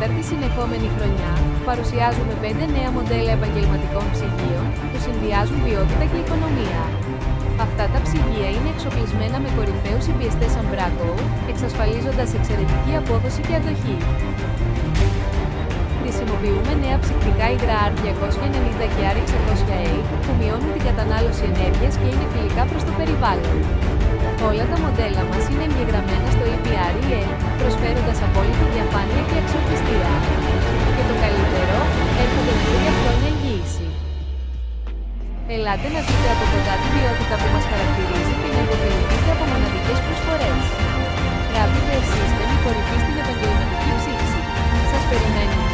τέταρτη συνεχόμενη χρονιά, παρουσιάζουμε 5 νέα μοντέλα επαγγελματικών ψυγείων, που συνδυάζουν ποιότητα και οικονομία. Αυτά τα ψυγεία είναι εξοπλισμένα με κορυφαίους υπιεστές Ambraco, εξασφαλίζοντας εξαιρετική απόδοση και αντοχή. Χρησιμοποιούμε νέα ψυκτικά υγρά R290 και R600A, που μειώνουν την κατανάλωση ενέργειας και είναι φιλικά προς το περιβάλλον. Όλα τα μοντέλα μας είναι εγγεγραμμένα στο EPR-EN, προσφέροντας απόλυτη διαφάνεια και αξιοπιστία. Και το καλύτερο, έρχονται με 3 χρόνια εγγύηση. Ελάτε να δείτε από κοντά τη ποιότητα που μας χαρακτηρίζει και να υποφεληθείτε από μοναδικές προσφορές. Rapid Air System, η κορυφή στην επαγγελματική ψήξη. Σας περιμένουμε.